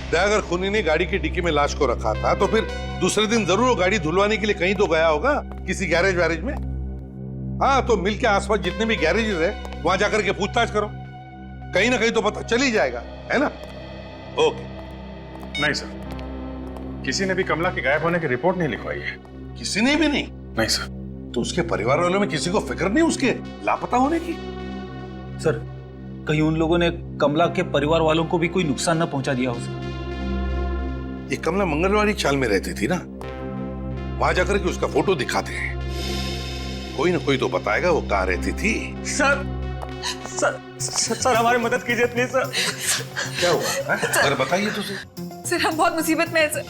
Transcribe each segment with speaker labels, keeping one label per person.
Speaker 1: अगर खूनी ने गाड़ी की डिक्की में लाश को रखा था तो फिर दूसरे दिन जरूर वो गाड़ी धुलवाने के लिए कहीं तो गया होगा, किसी गैरेज वैरेज में। हाँ, तो मिल के आसपास जितने भी गैरेजेस है वहां जाकर के पूछताछ करो, कहीं ना कहीं तो पता चल ही जाएगा, है ना? ओके।
Speaker 2: नहीं सर, किसी ने भी कमला के गायब होने की रिपोर्ट नहीं लिखवाई है।
Speaker 1: किसी ने भी नहीं?
Speaker 2: नहीं सर।
Speaker 1: तो उसके परिवार वालों में किसी को फिक्र नहीं उसके लापता होने की?
Speaker 3: सर, कहीं उन लोगों ने कमला के परिवार वालों को भी कोई नुकसान न पहुंचा दिया हो सर?
Speaker 1: ये कमला मंगलवारी चाल में रहती थी ना, वहां जाकर के उसका फोटो दिखाते हैं, कोई ना कोई तो बताएगा वो कहाँ रहती थी।
Speaker 3: सर सर सर हमारी मदद कीजिए प्लीज सर।
Speaker 1: क्या हुआ? सर बताइए तो सर।
Speaker 4: सर हम बहुत मुसीबत में हैं सर,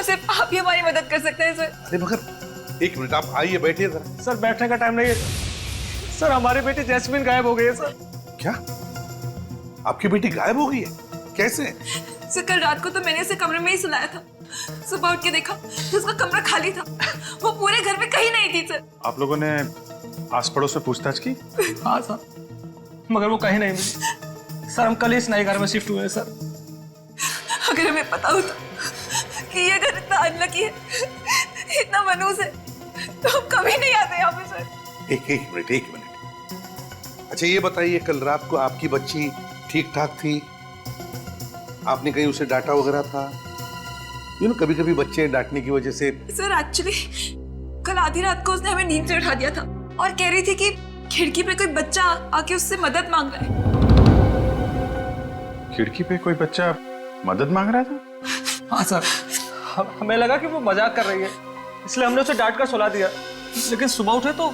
Speaker 4: सिर्फ आप ही हमारी मदद कर सकते हैं सर।
Speaker 1: अरे मगर एक मिनट, आप आइए, बैठिए जरा।
Speaker 3: सर बैठने का टाइम नहीं है सर, हमारी बेटी जैस्मिन गायब हो गई है सर।
Speaker 1: क्या? आपकी बेटी गायब हो गई है? कैसे?
Speaker 4: सर कल रात को तो मैंने उसे कमरे में ही सुलाया था, सुबह उठ के देखा तो उसका कमरा खाली था, वो पूरे घर में कहीं नहीं थी सर।
Speaker 2: आप लोगों ने आस पड़ोस में पूछताछ की?
Speaker 3: हाँ सर, मगर वो कहीं नहीं मिली सर। हम कल इस नए घर में शिफ्ट हुए हैं सर।
Speaker 4: अगर हमें पता होता कि ये घर इतना अनलकी है, इतना मनूस है, तो हम कभी नहीं आते यहाँ पे सर।
Speaker 1: एक मिनट। अच्छा ये बताइए, कल रात को आपकी बच्ची ठीक ठाक थी? आपने कहीं उसे डांटा वगैरह था? कभी कभी बच्चे डांटने की वजह से।
Speaker 4: सर एक्चुअली कल आधी रात को उसने हमें नींद से उठा दिया था और कह रही थी कि खिड़की पे कोई बच्चा आके उससे मदद मांग रहा है।
Speaker 2: खिड़की पे कोई बच्चा मदद मांग रहा था?
Speaker 3: हाँ सर, हमें लगा कि वो मजाक कर रही है, इसलिए हमने उसे डांट कर सुला दिया, लेकिन सुबह उठे तो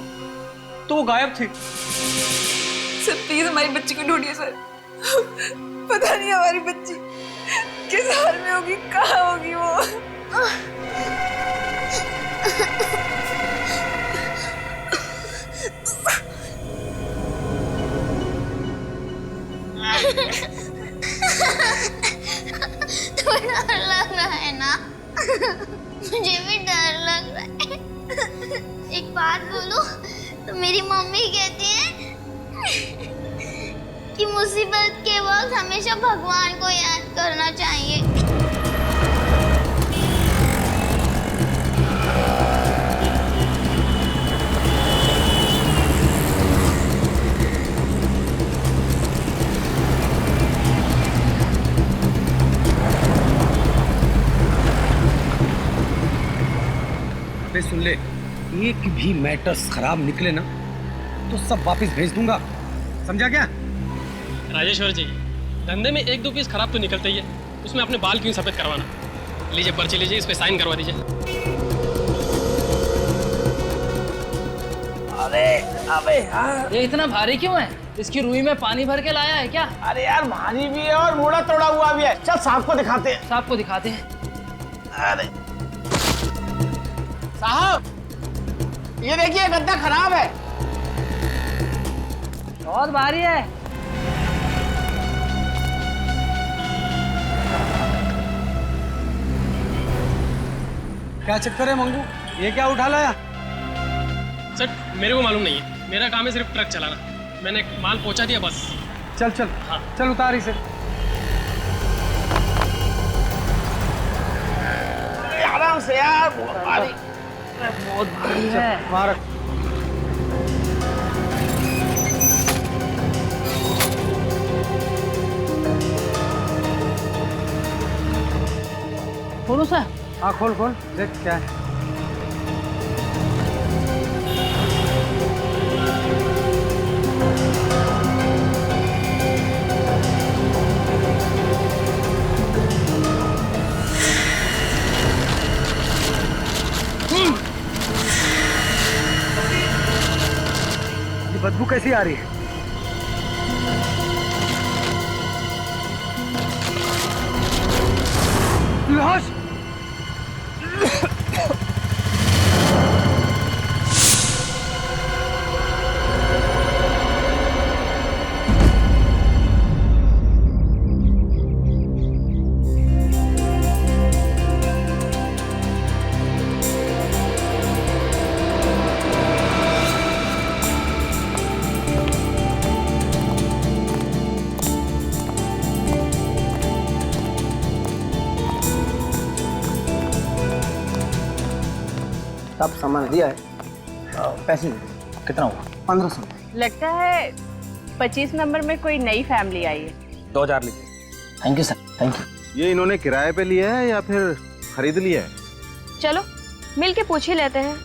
Speaker 3: वो गायब थी।
Speaker 4: सर प्लीज हमारी बच्ची को ढूंढिए सर, पता नहीं हमारी बच्ची किस हाल में होगी, कहाँ होगी वो।
Speaker 5: तो डर लग रहा है ना? मुझे भी डर लग रहा है। एक बात बोलूं तो मेरी मम्मी कहती है कि मुसीबत के वक्त हमेशा भगवान को याद करना चाहिए।
Speaker 6: सुन ले, एक भी मैटर्स खराब निकले ना तो सब वापस भेज दूंगा, समझा क्या?
Speaker 7: राजेश्वर जी, धंधे में एक दो पीस खराब तो निकलते ही है, उसमें अपने बाल क्यों सफेद करवाना? लीजिए पर्ची लीजिए, इस पे साइन करवा दीजिए।
Speaker 6: अबे यार,
Speaker 8: ये इतना भारी क्यों है? इसकी रुई में पानी भर के लाया है क्या?
Speaker 6: अरे यार भारी भी है और मोड़ा तोड़ा हुआ भी है। चल साहब को दिखाते हैं।
Speaker 8: साहब को दिखाते हैं।
Speaker 6: अरे साहब, ये देखिए गद्दा खराब है।
Speaker 8: बहुत भारी है।
Speaker 6: क्या चक्कर है मंगू, ये क्या उठा लाया?
Speaker 7: सर मेरे को मालूम नहीं है, मेरा काम है सिर्फ ट्रक चलाना, मैंने माल पहुंचा दिया बस।
Speaker 6: चल चल
Speaker 7: हाँ।
Speaker 6: चल उतार इसे। आराम से यार, बहुत भारी।
Speaker 8: बहुत भारी है।
Speaker 6: मार।
Speaker 8: खोलो सर।
Speaker 6: हाँ खोल खोल, देख क्या है। ये बदबू कैसी आ रही है? लाश। सब सामान दिया है, पैसे दे।
Speaker 3: कितना हुआ?
Speaker 6: 1500।
Speaker 9: लगता है 25 नंबर में कोई नई फैमिली आई है।
Speaker 3: 2000 लीजिए।
Speaker 8: Thank you sir, thank you.
Speaker 10: ये इन्होंने किराए पे लिया है या फिर खरीद लिया है?
Speaker 9: चलो मिल के पूछ ही लेते हैं।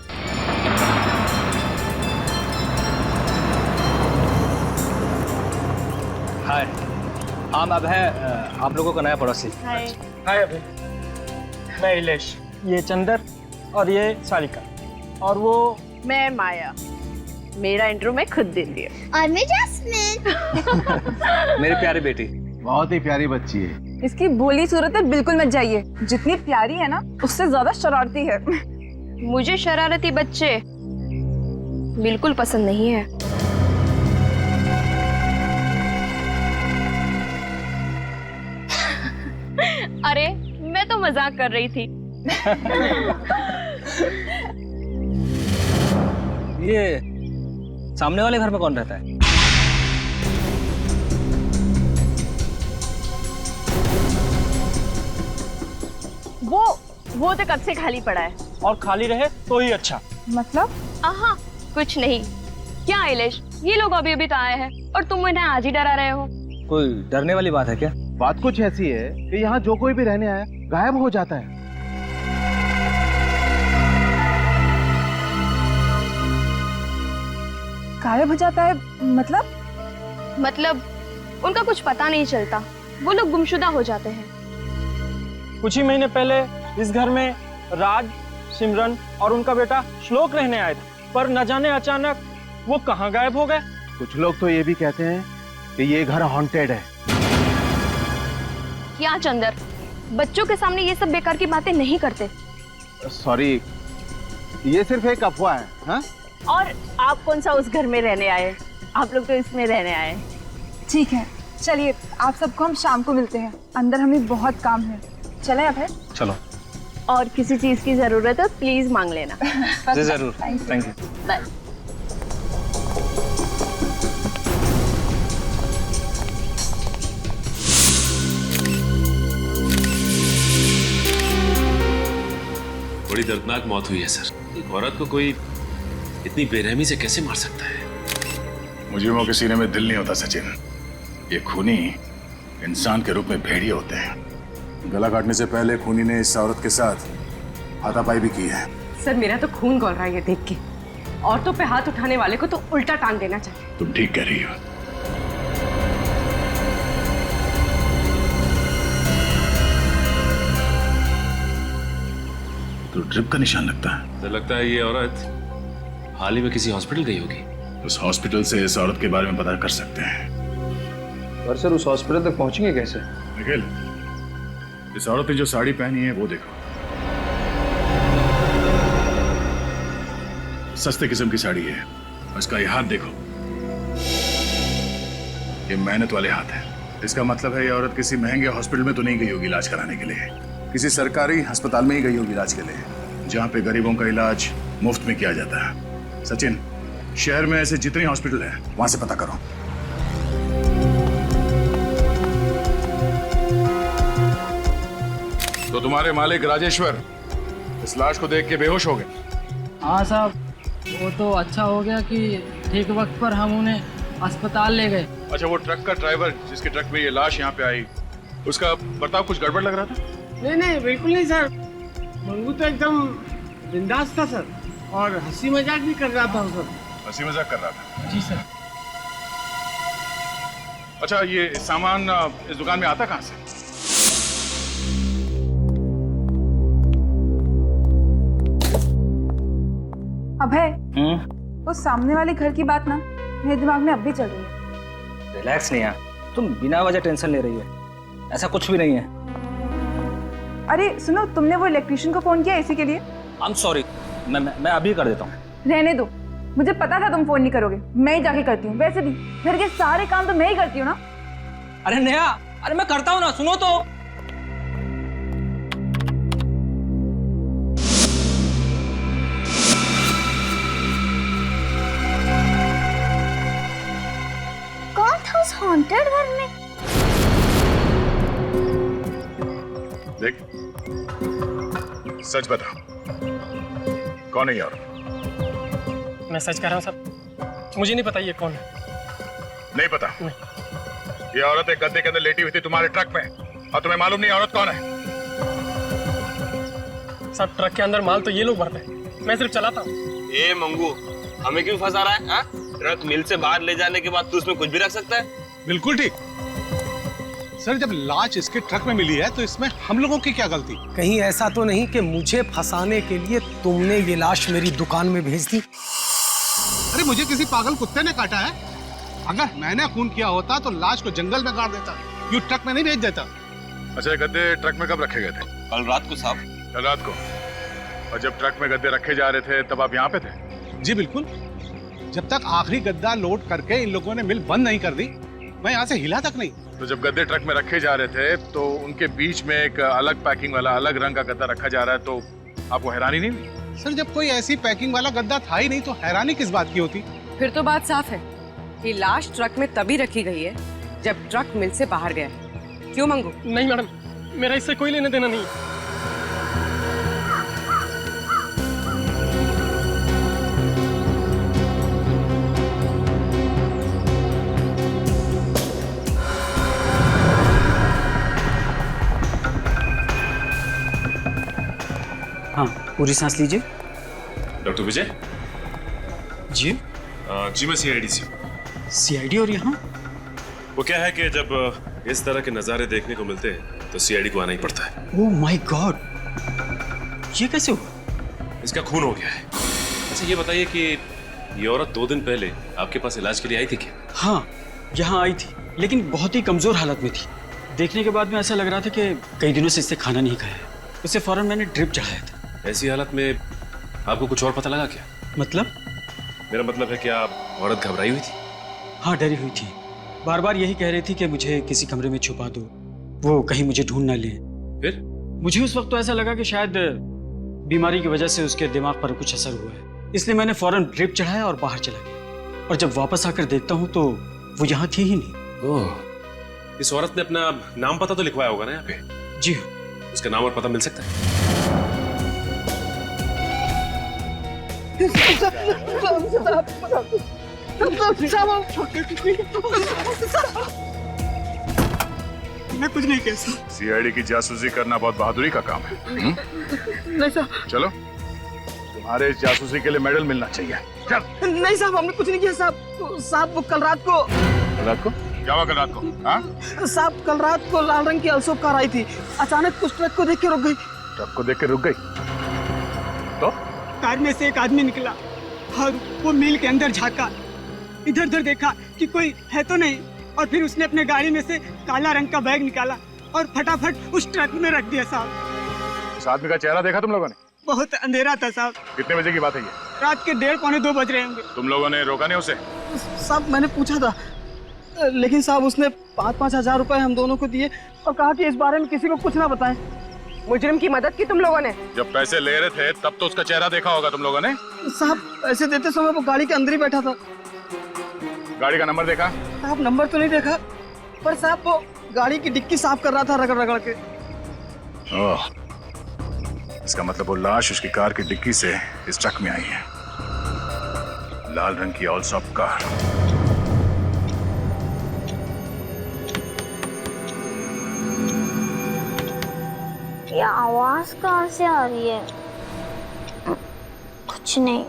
Speaker 3: हाय, हाँ मैं अभय, आप लोगों का नया पड़ोसी।
Speaker 9: हाय।
Speaker 3: हाय अभय, मैं इलेश, ये चंदर और ये सारिका, और वो
Speaker 9: मैं माया। मेरा इंट्रो मैं खुद दे दिया।
Speaker 5: और मैं जैस्मिन।
Speaker 3: मेरी प्यारी बेटी।
Speaker 10: बहुत ही प्यारी बच्ची है।
Speaker 4: इसकी भोली सूरत पे बिल्कुल मत जाइए, जितनी प्यारी है ना उससे ज्यादा शरारती है।
Speaker 9: मुझे शरारती बच्चे बिल्कुल पसंद नहीं है। अरे मैं तो मजाक कर रही थी।
Speaker 3: ये सामने वाले घर में कौन रहता है?
Speaker 9: वो तो कब से खाली पड़ा है।
Speaker 3: और खाली रहे तो ही अच्छा।
Speaker 4: मतलब?
Speaker 9: आहा, कुछ नहीं। क्या आइलेश, ये लोग अभी अभी तो आए हैं और तुम इन्हें आज ही डरा रहे हो।
Speaker 3: कोई डरने वाली बात है क्या?
Speaker 10: बात कुछ ऐसी है कि यहाँ जो कोई भी रहने आया गायब हो जाता है।
Speaker 4: गायब हो जाता है
Speaker 9: मतलब उनका कुछ पता नहीं चलता, वो लोग गुमशुदा हो जाते हैं।
Speaker 3: कुछ ही महीने पहले इस घर में राज, सिमरन और उनका बेटा श्लोक रहने आए थे, पर न जाने अचानक वो कहाँ गायब हो गए।
Speaker 10: कुछ लोग तो ये भी कहते हैं कि ये घर हॉन्टेड है।
Speaker 9: क्या चंदर, बच्चों के सामने ये सब बेकार की बातें नहीं करते।
Speaker 10: सॉरी, ये सिर्फ एक अफवाह है। हाँ?
Speaker 9: और आप कौन सा उस घर में रहने आए? आप लोग तो इसमें रहने आए।
Speaker 4: ठीक है, चलिए आप सबको हम शाम को मिलते हैं, अंदर हमें बहुत काम है। चले अब है?
Speaker 3: चलो।
Speaker 9: और किसी चीज की जरूरत है प्लीज मांग लेना।
Speaker 3: जी जरूर, थैंक यू।
Speaker 9: बाय।
Speaker 11: बड़ी दर्दनाक मौत हुई है सर। एक औरत को कोई इतनी बेरहमी से कैसे मार सकता है?
Speaker 2: मुजरिमों के सीने में दिल नहीं होता सचिन। ये खूनी इंसान के रूप में भेड़िए होते हैं। गला काटने से पहले खूनी ने इस औरत के साथ हाथापाई भी की है।
Speaker 12: सर मेरा तो खून खौल रहा है ये देख के। औरतों पे हाथ उठाने वाले को तो उल्टा टांग देना चाहिए।
Speaker 2: तुम ठीक कह रही हो। तो ड्रिप का निशान लगता है।
Speaker 11: तो लगता है ये औरत हाल ही में किसी हॉस्पिटल गई होगी।
Speaker 2: उस हॉस्पिटल से इस औरत के बारे में पता कर सकते हैं।
Speaker 3: पर सर उस हॉस्पिटल तक पहुंचेंगे कैसे?
Speaker 2: निखिल, इस औरत ने जो साड़ी पहनी है वो देखो। सस्ते किस्म की साड़ी है। इसका ये हाथ देखो, ये मेहनत वाले हाथ है। इसका मतलब है ये औरत किसी महंगे हॉस्पिटल में तो नहीं गई होगी इलाज कराने के लिए। किसी सरकारी अस्पताल में ही गई होगी इलाज के लिए, जहाँ पे गरीबों का इलाज मुफ्त में किया जाता है। सचिन, शहर में ऐसे जितने हॉस्पिटल हैं वहां से पता करो। तो तुम्हारे मालिक राजेश्वर इस लाश को देख के बेहोश हो गए?
Speaker 8: हाँ साहब, वो तो अच्छा हो गया कि ठीक वक्त पर हम उन्हें अस्पताल ले गए।
Speaker 2: अच्छा, वो ट्रक का ड्राइवर जिसके ट्रक में ये लाश यहाँ पे आई, उसका बर्ताव कुछ गड़बड़ लग रहा था?
Speaker 6: नहीं बिल्कुल नहीं सर। मंगू तो एकदम बिंदास था सर, और हंसी मजाक भी कर रहा था सर।
Speaker 2: हंसी मजाक कर रहा था?
Speaker 8: जी सर।
Speaker 2: अच्छा, ये सामान इस दुकान में आता कहाँ से?
Speaker 4: अभय, उस सामने वाले घर की बात ना मेरे दिमाग में अब भी चल रही है।
Speaker 3: रिलैक्स नहीं यार, तुम बिना वजह टेंशन ले रही है। ऐसा कुछ भी नहीं है।
Speaker 4: अरे सुनो, तुमने वो इलेक्ट्रिशियन को फोन किया इसी के लिए?
Speaker 3: आई एम सॉरी, मैं अभी कर देता हूँ।
Speaker 4: रहने दो, मुझे पता था तुम फोन नहीं करोगे, मैं ही जाके करती हूँ। वैसे भी घर के सारे काम तो मैं ही करती हूँ ना।
Speaker 3: अरे नेहा, अरे मैं करता हूँ ना, सुनो तो।
Speaker 5: कौन था उस हॉन्टेड घर में?
Speaker 2: देख, सच बता, कौन है यार?
Speaker 7: मैं सच कह रहा हूँ साहब, मुझे नहीं पता ये कौन है।
Speaker 2: नहीं पता?
Speaker 7: नहीं।
Speaker 2: ये औरत एक गद्दे के अंदर लेटी हुई थी तुम्हारे ट्रक में, और तुम्हें मालूम नहीं औरत कौन है?
Speaker 7: साहब ट्रक के अंदर माल तो ये लोग भरते हैं, मैं सिर्फ चलाता हूँ।
Speaker 13: ए मंगू, हमें क्यों फंसा रहा है? हाँ? ट्रक मिल से बाहर ले जाने के बाद तू उसमें कुछ भी रख सकता है?
Speaker 14: बिल्कुल ठीक सर, जब लाश इसके ट्रक में मिली है तो इसमें हम लोगों की क्या गलती?
Speaker 6: कहीं ऐसा तो नहीं कि मुझे फंसाने के लिए तुमने ये लाश मेरी दुकान में भेज दी?
Speaker 14: अरे मुझे किसी पागल कुत्ते ने काटा है? अगर मैंने खून किया होता तो लाश को जंगल में गाड़ देता, यूं ट्रक में नहीं भेज देता।
Speaker 2: अच्छा, ये गद्दे ट्रक में कब रखे गए थे?
Speaker 13: कल रात को साहब।
Speaker 2: कल रात को? और जब ट्रक में गद्दे रखे जा रहे थे तब आप यहाँ पे थे?
Speaker 14: जी बिल्कुल, जब तक आखिरी गद्दा लोड करके इन लोगों ने मिल बंद नहीं कर दी, मैं यहाँ से हिला तक नहीं।
Speaker 2: तो जब गद्दे ट्रक में रखे जा रहे थे तो उनके बीच में एक अलग पैकिंग वाला अलग रंग का गद्दा रखा जा रहा है, तो आपको हैरानी नहीं हुई?
Speaker 14: सर जब कोई ऐसी पैकिंग वाला गद्दा था ही नहीं तो हैरानी किस बात की होती?
Speaker 12: फिर तो बात साफ है कि लाश ट्रक में तभी रखी गई है जब ट्रक मिल से बाहर गया। क्यों मंगू?
Speaker 7: नहीं मैडम, मेरा इससे कोई लेना देना नहीं।
Speaker 6: हाँ, पूरी सांस लीजिए।
Speaker 11: डॉक्टर विजय?
Speaker 6: जी?
Speaker 11: जी मैं सीआईडी से।
Speaker 6: सीआईडी? और यहाँ?
Speaker 11: वो क्या है कि जब इस तरह के नज़ारे देखने को मिलते हैं तो सीआईडी को आना ही पड़ता है।
Speaker 6: ओह माय गॉड, ये कैसे हुआ?
Speaker 11: इसका खून हो गया है। अच्छा ये बताइए कि ये औरत 2 दिन पहले आपके पास इलाज के लिए आई थी क्या?
Speaker 6: हाँ, यहाँ आई थी, लेकिन बहुत ही कमजोर हालत में थी। देखने के बाद में ऐसा लग रहा था कि कई दिनों से इससे खाना नहीं खाया है। उसे फौरन मैंने ड्रिप चढ़ाया था।
Speaker 11: ऐसी हालत में आपको कुछ और पता लगा क्या?
Speaker 6: मतलब?
Speaker 11: मेरा मतलब है कि आप औरत घबराई हुई थी?
Speaker 6: हाँ, डरी हुई थी। बार बार यही कह रही थी कि मुझे किसी कमरे में छुपा दो, वो कहीं मुझे ढूंढ ना लें।
Speaker 11: फिर?
Speaker 6: मुझे उस वक्त तो ऐसा लगा कि शायद बीमारी की वजह से उसके दिमाग पर कुछ असर हुआ है, इसलिए मैंने फौरन ड्रिप चढ़ाया और बाहर चला गया। और जब वापस आकर देखता हूँ तो वो यहाँ थी ही नहीं।
Speaker 11: ओह, इस औरत ने अपना नाम पता तो लिखवाया होगा ना यहाँ पे?
Speaker 6: जी हाँ।
Speaker 11: उसका नाम और पता मिल सकता है?
Speaker 6: मैं कुछ नहीं कह सकता।
Speaker 2: सीआईडी की जासूसी करना बहुत बहादुरी का काम है।
Speaker 8: नहीं साहब।
Speaker 2: चलो, तुम्हारे इस जासूसी के लिए मेडल मिलना चाहिए। चल।
Speaker 8: नहीं साहब, हमने कुछ नहीं किया साहब। साहब वो कल रात को
Speaker 2: क्या हुआ? कल रात को? हाँ?
Speaker 8: साहब कल रात को लाल रंग की अल्सो कार आई थी, अचानक उस ट्रक को देख के रुक गई।
Speaker 2: ट्रक को देख के रुक गई? तो
Speaker 8: कार में से एक आदमी निकला और वो मिल के अंदर झांका, इधर उधर देखा कि कोई है तो नहीं, और फिर उसने अपने गाड़ी में से काला रंग का बैग निकाला और फटाफट उस ट्रक में रख दिया साहब।
Speaker 2: इस आदमी का चेहरा देखा तुम लोगों ने?
Speaker 8: बहुत अंधेरा था साहब।
Speaker 2: कितने बजे की बात है ये?
Speaker 8: रात के 1:30 पौने 2 बज रहे होंगे।
Speaker 2: तुम लोगों ने रोका नहीं उसे?
Speaker 8: साहब मैंने पूछा था, लेकिन साहब उसने 5-5 हजार रुपए हम दोनों को दिए और कहा कि इस बारे में किसी को कुछ ना बताएं।
Speaker 12: मुजरिम की मदद की तुम लोगों ने?
Speaker 2: जब पैसे ले रहे थे तब तो उसका चेहरा देखा होगा तुम लोगों ने?
Speaker 8: साहब पैसे देते समय वो गाड़ी के अंदर ही बैठा था।
Speaker 2: गाड़ी का नंबर देखा?
Speaker 8: साहब नंबर तो नहीं देखा, पर साहब वो गाड़ी की डिक्की साफ कर रहा था रगड़ रगड़ के।
Speaker 2: ओह, इसका मतलब वो लाश उसकी कार की डिक्की से इस ट्रक में आई है। लाल रंग की ऑलसॉप कार।
Speaker 5: ये आवाज कहाँ से आ रही है? कुछ नहीं।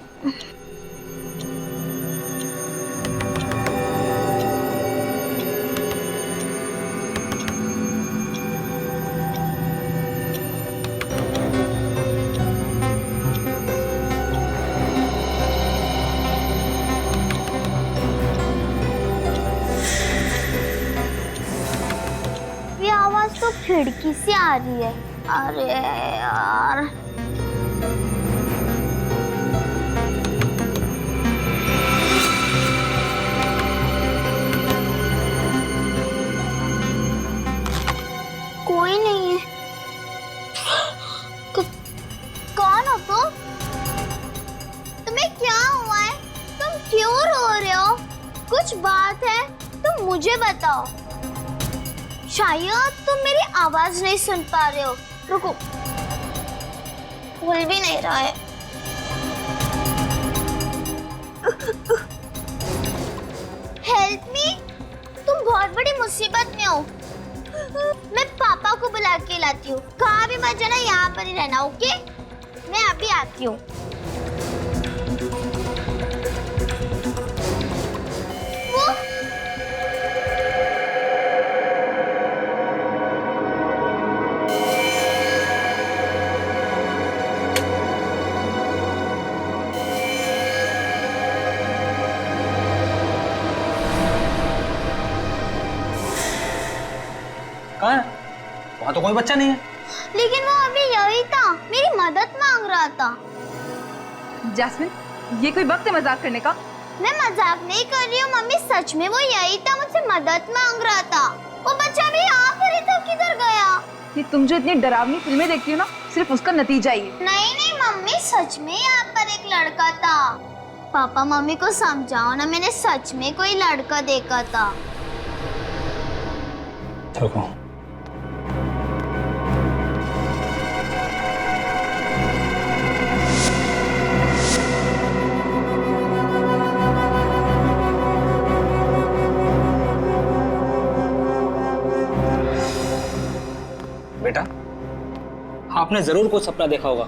Speaker 5: ये आवाज तो खिड़की से आ रही है। अरे यार, कोई नहीं है। कौन हो तुम? तुम्हें क्या हुआ है? तुम क्यों रो रहे हो? कुछ बात है? तुम मुझे बताओ। शायद तुम मेरी आवाज नहीं सुन पा रहे हो। रुको, खुल भी नहीं रहा है। हेल्प मी, तुम बहुत बड़ी मुसीबत में हो। मैं पापा को बुला के लाती हूँ। कहाँ भी मत जाना, यहाँ पर ही रहना, ओके? मैं अभी आती हूँ।
Speaker 6: कहाँ है? वहाँ तो कोई बच्चा नहीं है।
Speaker 5: लेकिन वो अभी यही था, मेरी मदद मांग रहा था।
Speaker 4: जैस्मिन, ये कोई वक्त है मजाक करने का?
Speaker 5: मैं मजाक नहीं कर रही हूँ मम्मी, सच में वो यही था, मुझसे मदद मांग रहा था। वो बच्चा भी यहाँ पर ही था, किधर गया?
Speaker 4: ये तुम जो इतनी डरावनी फिल्में देखती हो ना, सिर्फ उसका नतीजा ही है।
Speaker 5: नहीं नहीं मम्मी, सच में यहाँ पर एक लड़का था। पापा मम्मी को समझाओ ना, मैंने सच में कोई लड़का देखा था।
Speaker 6: देखो
Speaker 3: बेटा, आपने जरूर कुछ सपना देखा होगा।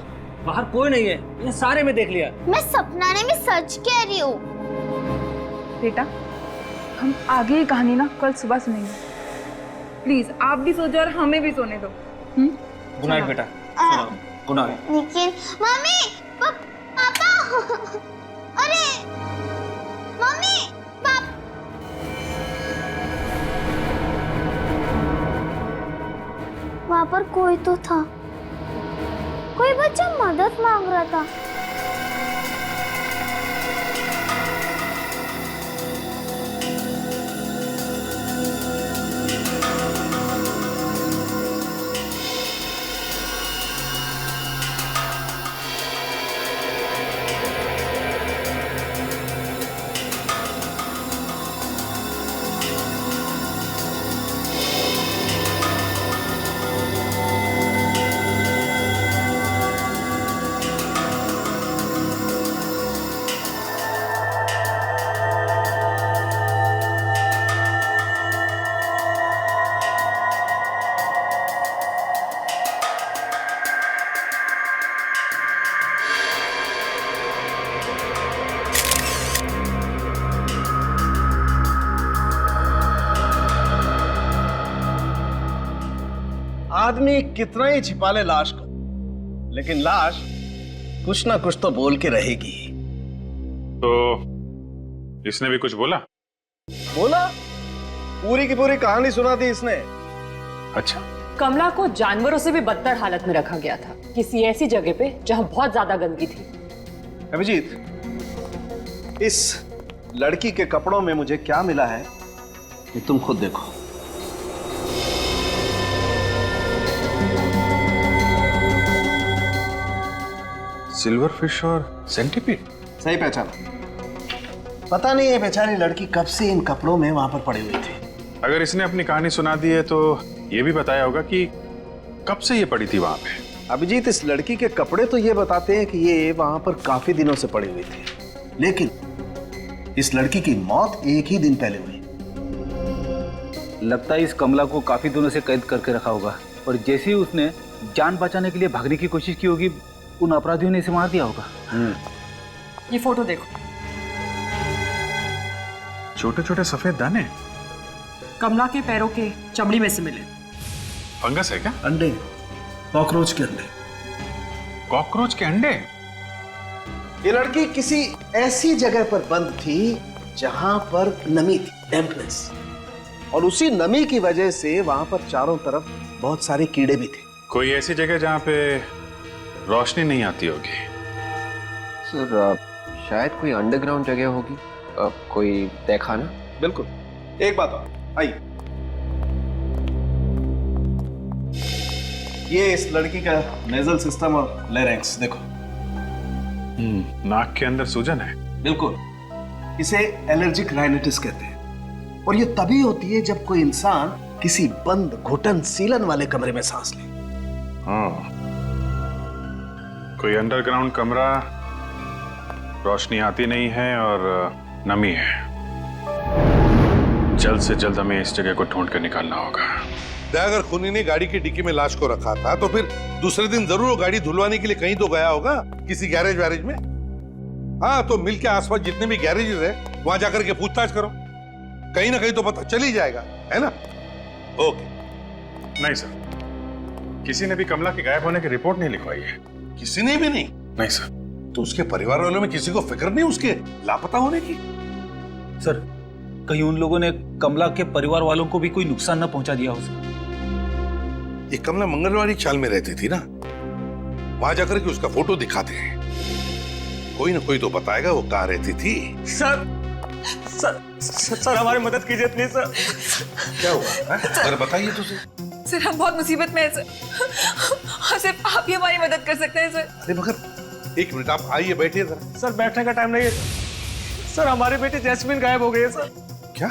Speaker 3: बाहर कोई नहीं है, ये सारे में देख लिया।
Speaker 5: मैं सपना नहीं, मैं सच कह रही हूँ।
Speaker 4: बेटा, हम आगे की कहानी ना कल सुबह सुनेंगे। प्लीज आप भी सो जाओ और हमें भी सोने दो।
Speaker 3: गुड नाइट बेटा। Good night.
Speaker 5: लेकिन मम्मी, पापा, अरे मम्मी, वहाँ पर कोई तो था, कोई बच्चा मदद मांग रहा था।
Speaker 10: आदमी कितना ही छिपा ले लाश को, लेकिन लाश कुछ ना कुछ तो बोल के रहेगी।
Speaker 2: तो इसने भी कुछ बोला?
Speaker 10: बोला, पूरी की पूरी कहानी सुना दी इसने।
Speaker 2: अच्छा,
Speaker 12: कमला को जानवरों से भी बदतर हालत में रखा गया था, किसी ऐसी जगह पे जहां बहुत ज्यादा गंदगी थी।
Speaker 10: अभिजीत, इस लड़की के कपड़ों में मुझे क्या मिला है ये तुम खुद देखो।
Speaker 2: सिल्वर फिश और सेंटीपीड।
Speaker 10: सही पहचाना। पता नहीं ये बेचारी लड़की कब से इन कपड़ों में वहां पर पड़ी हुई थी।
Speaker 2: अगर इसने अपनी कहानी सुना दी है तो ये भी बताया होगा कि कब से ये पड़ी थी वहां पे।
Speaker 10: अभिजीत, इस लड़की के कपड़े तो ये बताते हैं कि ये वहां पर काफी दिनों से पड़ी हुई थी, लेकिन इस लड़की की मौत एक ही दिन पहले हुई।
Speaker 6: लगता है इस कमला को काफी दिनों से कैद करके रखा होगा, और जैसे ही उसने जान बचाने के लिए भागने की कोशिश की होगी, उन अपराधियों ने इसे मार दिया होगा।
Speaker 12: ये फोटो देखो।
Speaker 2: छोटे छोटे सफेद दाने
Speaker 12: कमला के पैरों के चमड़ी में से मिले।
Speaker 2: फंगस है क्या?
Speaker 10: अंडे, कॉकरोच के अंडे।
Speaker 2: कॉकरोच के अंडे?
Speaker 10: ये लड़की किसी ऐसी जगह पर बंद थी जहां पर नमी थी, डैम्पनेस, और उसी नमी की वजह से वहां पर चारों तरफ बहुत सारे कीड़े भी थे।
Speaker 2: कोई ऐसी जगह जहां पे रोशनी नहीं आती होगी।
Speaker 15: सर, शायद कोई अंडरग्राउंड जगह होगी। कोई देखा ना?
Speaker 10: बिल्कुल। एक बात और, आइए। ये इस लड़की का नेजल सिस्टम और लैरिंक्स देखो।
Speaker 2: नाक के अंदर सूजन है।
Speaker 10: बिल्कुल, इसे एलर्जिक राइनाइटिस कहते हैं, और ये तभी होती है जब कोई इंसान किसी बंद, घुटन, सीलन वाले कमरे में सांस ले।
Speaker 2: हाँ, कोई अंडरग्राउंड कमरा
Speaker 16: रोशनी आती नहीं है और नमी है। जल्द से जल्द हमें इस जगह को ढूंढ कर निकालना होगा।
Speaker 1: अगर खूनी ने गाड़ी की डिक्की में लाश को रखा था तो फिर दूसरे दिन जरूर वो गाड़ी धुलवाने के लिए कहीं तो गया होगा, किसी गैरेज वैरेज में। हाँ, तो मिल के आसपास जितने भी गैरेजेस है वहां जाकर के पूछताछ करो, कहीं ना कहीं तो पता चल ही जाएगा, है ना? ओके।
Speaker 16: नहीं सर, किसी ने भी कमला के गायब होने की रिपोर्ट नहीं लिखवाई है।
Speaker 1: किसी ने भी नहीं?
Speaker 16: नहीं सर।
Speaker 1: तो उसके परिवार वालों में किसी को फिक्र नहीं उसके लापता होने की?
Speaker 17: सर, कहीं उन लोगों ने कमला के परिवार वालों को भी कोई नुकसान न पहुंचा दिया हो सर?
Speaker 1: ये कमला मंगलवारी चाल में रहती थी ना, वहां जाकर के उसका फोटो दिखाते हैं, कोई ना कोई तो बताएगा वो कहाँ रहती थी।
Speaker 3: सर सर सर हमारी मदद कीजिए प्लीज सर।
Speaker 1: क्या हुआ? अगर बताइए तो
Speaker 4: सर हम बहुत मुसीबत में हैं सर, और सिर्फ आप ही हमारी मदद कर सकते हैं सर।
Speaker 1: अरे मगर एक मिनट, आप आइए, बैठिए जरा।
Speaker 3: सर बैठने का टाइम नहीं है सर, हमारी बेटी जैस्मिन गायब हो गई है सर।
Speaker 1: क्या?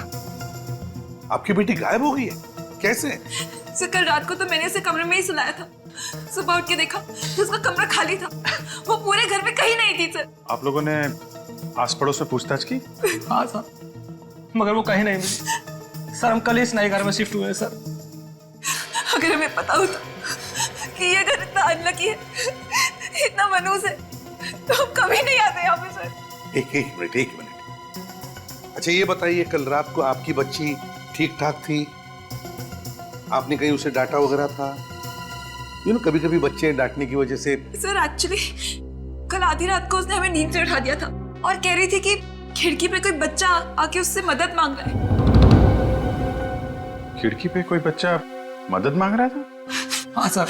Speaker 1: आपकी बेटी गायब हो गई है? कैसे?
Speaker 4: सर कल रात को तो मैंने उसे कमरे में ही सुलाया था, सुबह उठ के देखा तो उसका कमरा खाली था, वो पूरे घर में कहीं नहीं थी सर।
Speaker 16: आप लोगों ने आस पड़ोस में पूछताछ की?
Speaker 3: हाँ सर, मगर वो कहीं नहीं मिली सर। हम कल इस नए घर में शिफ्ट हुए हैं सर।
Speaker 4: अगर हमें पता होता कि ये घर इतना अनलकी है, इतना मनहूस है, तो हम कभी नहीं आते यहाँ पे सर।
Speaker 1: एक मिनट। अच्छा ये बताइए, कल रात को आपकी बच्ची ठीक ठाक थी? आपने कहीं उसे डांटा वगैरह था? कभी कभी बच्चे डांटने की वजह से।
Speaker 4: सर एक्चुअली कल आधी रात को उसने हमें नींद से उठा दिया था और कह रही थी कि खिड़की पे कोई बच्चा आके उससे मदद मांग रहा है।
Speaker 16: खिड़की पे कोई बच्चा मदद मांग रहा था?
Speaker 3: हाँ सर,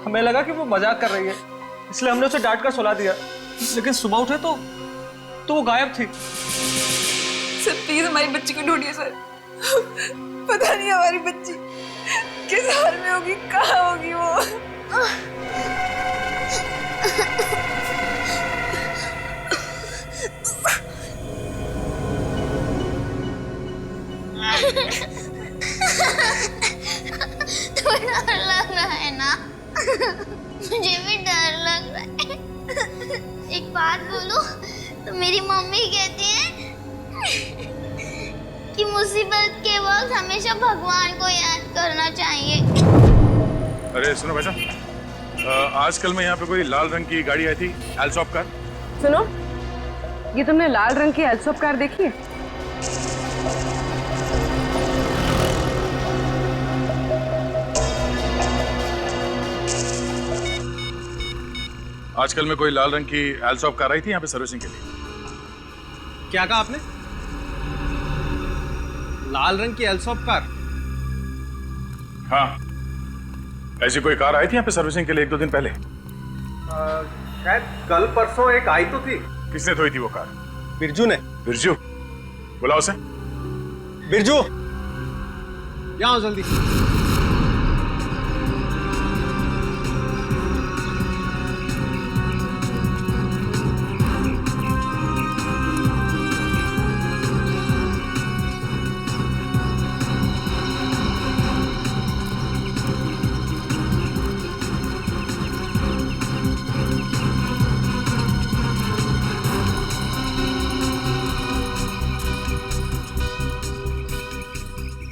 Speaker 3: हमें लगा कि वो मजाक कर रही है, इसलिए हमने उसे डांट कर सुला दिया, लेकिन सुबह उठे तो वो गायब थी।
Speaker 4: सर प्लीज हमारी बच्ची को ढूंढिए सर, पता नहीं हमारी बच्ची किस हाल में होगी, कहाँ होगी वो।
Speaker 5: तो डर लग रहा है ना? मुझे भी डर लग रहा है। एक बात बोलूं तो मेरी मम्मी कहती है कि मुसीबत के वक्त हमेशा भगवान को याद करना चाहिए।
Speaker 16: अरे सुनो भाई साहब, आजकल में यहाँ पे कोई लाल रंग की गाड़ी आई थी, एल्सॉप कार।
Speaker 12: सुनो, ये तुमने लाल रंग की एल्सॉप कार देखी है?
Speaker 16: आजकल में कोई लाल रंग की एल्सॉप कार आई थी यहाँ पे सर्विसिंग के लिए।
Speaker 3: क्या कहा आपने? लाल रंग की एल्सॉप कार?
Speaker 16: हाँ, ऐसी कोई कार आई थी यहाँ पे सर्विसिंग के लिए 1-2 दिन पहले।
Speaker 3: शायद कल परसों एक आई तो थी।
Speaker 16: किसने धोई थी वो कार?
Speaker 3: बिरजू ने।
Speaker 16: बिरजू? बुलाओ उसे।
Speaker 3: बिरजू, यहाँ जल्दी।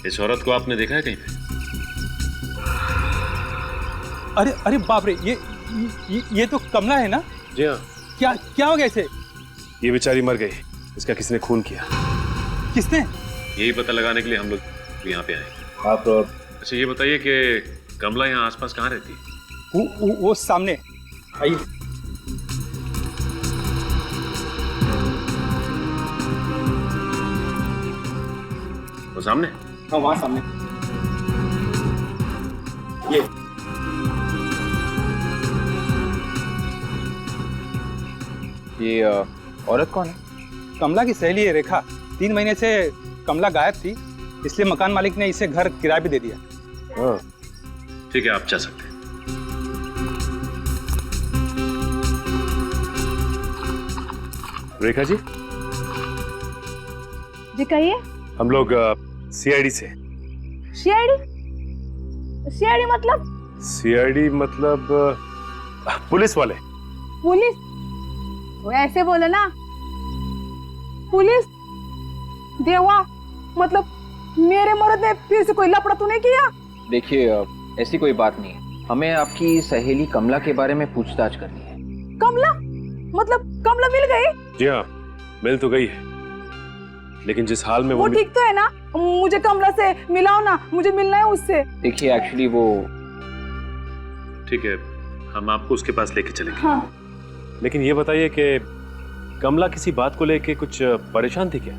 Speaker 11: इस औरत को आपने देखा है कहीं पे?
Speaker 17: अरे बाप रे, ये तो कमला है ना?
Speaker 11: जी हाँ।
Speaker 17: क्या हो गया इसे?
Speaker 11: ये बेचारी मर गई, इसका किसने खून किया?
Speaker 17: किसने?
Speaker 11: यही पता लगाने के लिए हम लोग यहाँ पे आए।
Speaker 17: आप
Speaker 11: अच्छा ये बताइए कि कमला यहाँ आसपास कहाँ रहती है?
Speaker 17: वो सामने आइए।
Speaker 11: वो सामने?
Speaker 17: हाँ वहाँ सामने।
Speaker 15: ये औरत कौन है?
Speaker 17: कमला की सहेली है रेखा। 3 महीने से कमला गायब थी, इसलिए मकान मालिक ने इसे घर किराए पे दे दिया।
Speaker 11: हाँ ठीक है, आप जा सकते हैं। रेखा जी?
Speaker 9: जी कहिए।
Speaker 11: हम लोग सीआईडी से।
Speaker 9: सीआईडी मतलब?
Speaker 11: सीआईडी मतलब पुलिस वाले।
Speaker 9: पुलिस?
Speaker 18: वो ऐसे बोलो ना। पुलिस देवा, मतलब मेरे मर्द ने फिर से कोई लफड़ा तो नहीं किया?
Speaker 15: देखिए ऐसी कोई बात नहीं है, हमें आपकी सहेली कमला के बारे में पूछताछ करनी है।
Speaker 18: कमला? मतलब कमला मिल गई?
Speaker 11: जी हाँ, मिल तो गई है, लेकिन जिस हाल में
Speaker 18: वो ठीक तो है ना? मुझे कमला से मिलाओ ना, मुझे मिलना है उससे।
Speaker 15: देखिए एक्चुअली वो,
Speaker 11: ठीक है, हम आपको उसके पास लेके चलेंगे।
Speaker 18: हाँ।
Speaker 11: लेकिन ये बताइए कि कमला किसी बात को लेके कुछ परेशान थी क्या?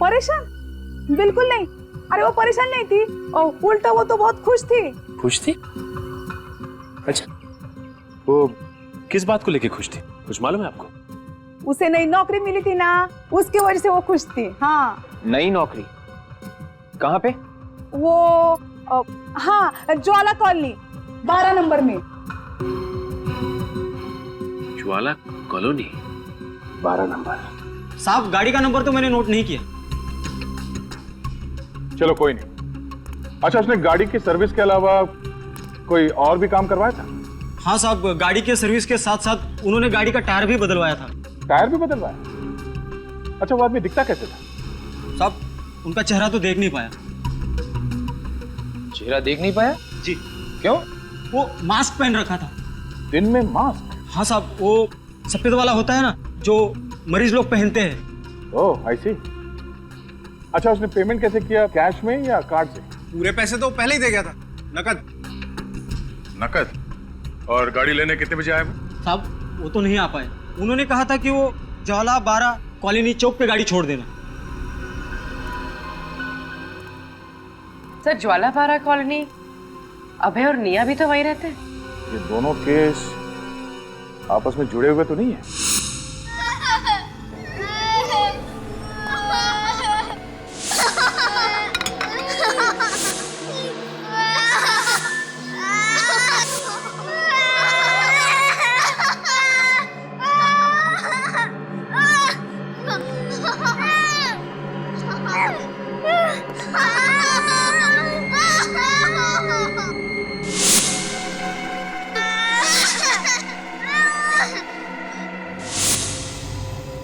Speaker 18: परेशान? बिल्कुल नहीं। अरे वो परेशान नहीं थी, और उल्टा वो तो बहुत खुश थी।
Speaker 11: खुश थी? अच्छा, वो किस बात को लेके खुश थी, कुछ मालूम है आपको?
Speaker 18: उसे नई नौकरी मिली थी ना, उसकी वजह से वो खुश थी। हाँ।
Speaker 15: नई नौकरी? कहाँ पे?
Speaker 18: वो हाँ, ज्वाला कॉलोनी 12 नंबर में।
Speaker 11: ज्वाला कॉलोनी
Speaker 15: 12 नंबर।
Speaker 6: साहब गाड़ी का नंबर तो मैंने नोट नहीं किया।
Speaker 16: चलो कोई नहीं। अच्छा, उसने गाड़ी की सर्विस के अलावा कोई और भी काम करवाया था?
Speaker 6: हाँ साहब, गाड़ी के सर्विस के साथ साथ उन्होंने गाड़ी का टायर भी बदलवाया था।
Speaker 16: टायर भी बदलवाया? अच्छा, वो आदमी दिखता कैसे था?
Speaker 6: साहब उनका चेहरा तो देख नहीं पाया।
Speaker 15: चेहरा देख नहीं पाया?
Speaker 6: जी।
Speaker 15: क्यों?
Speaker 6: वो मास्क पहन रखा था।
Speaker 16: दिन में मास्क?
Speaker 6: हाँ साहब, वो सफेद वाला होता है ना जो मरीज लोग पहनते हैं।
Speaker 16: ओह, आई सी। अच्छा, उसने पेमेंट कैसे किया, कैश में या कार्ड से?
Speaker 17: पूरे पैसे तो पहले ही दे गया था, नकद।
Speaker 16: नकद? और गाड़ी लेने कितने बजे आए?
Speaker 6: साहब वो तो नहीं आ पाए, उन्होंने कहा था कि वो ज्वाला 12 कॉलोनी चौक पे गाड़ी छोड़ देना।
Speaker 12: सर, ज्वाला 12 कॉलोनी अभय और निया भी तो वहीं रहते हैं।
Speaker 16: ये दोनों केस आपस में जुड़े हुए तो नहीं है?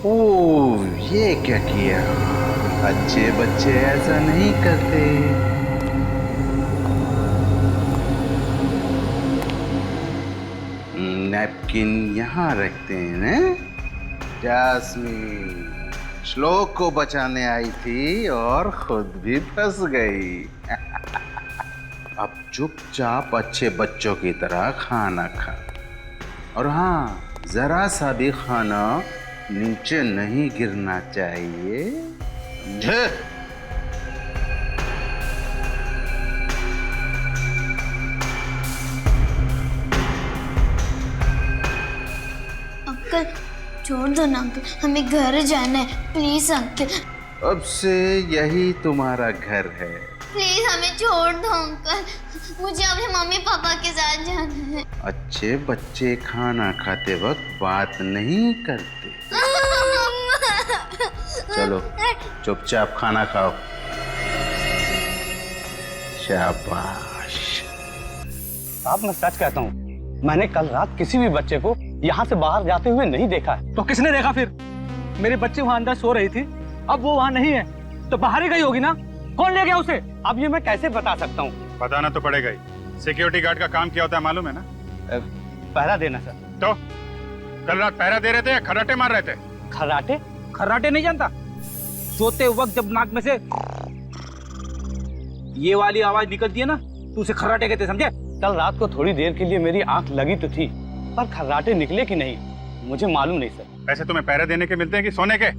Speaker 19: ओह, ये क्या किया? अच्छे बच्चे ऐसा नहीं करते। नैपकिन यहाँ रखते हैं ना? जास्मीन श्लोक को बचाने आई थी और खुद भी फंस गई। अब चुपचाप अच्छे बच्चों की तरह खाना खा, और हाँ, जरा सा भी खाना नीचे नहीं गिरना चाहिए।
Speaker 5: अंकल छोड़ दो ना अंकल, हमें घर जाना है, प्लीज अंकल।
Speaker 19: अब से यही तुम्हारा घर है।
Speaker 5: प्लीज हमें छोड़ दो अंकल, मुझे अपने मम्मी पापा के साथ जाना है।
Speaker 19: अच्छे बच्चे खाना खाते वक्त बात नहीं करते। चलो चुपचाप खाना खाओ। शाबाश।
Speaker 17: साहब मैं सच कहता हूँ, मैंने कल रात किसी भी बच्चे को यहाँ से बाहर जाते हुए नहीं देखा है।
Speaker 8: तो किसने देखा फिर? मेरी बच्ची वहाँ अंदर सो रही थी, अब वो वहाँ नहीं है तो बाहर ही गई होगी ना। कौन ले गया उसे?
Speaker 17: अब ये मैं कैसे बता सकता हूँ?
Speaker 16: बताना तो पड़ेगा ही। सिक्योरिटी गार्ड का काम क्या होता है मालूम है ना?
Speaker 17: पहरा देना सर।
Speaker 16: तो कल रात पहरा दे रहे थे या खर्राटे मार रहे थे?
Speaker 17: खर्राटे?
Speaker 8: खर्राटे नहीं जानता? सोते वक्त जब नाक में से ये वाली आवाज निकलती है ना, तो उसे खर्राटे कहते, समझे?
Speaker 17: कल रात को थोड़ी देर के लिए मेरी आंख लगी तो थी, पर खर्राटे निकले कि नहीं मुझे मालूम नहीं सर।
Speaker 16: पैसे तुम्हें पहरे देने के मिलते हैं कि सोने के?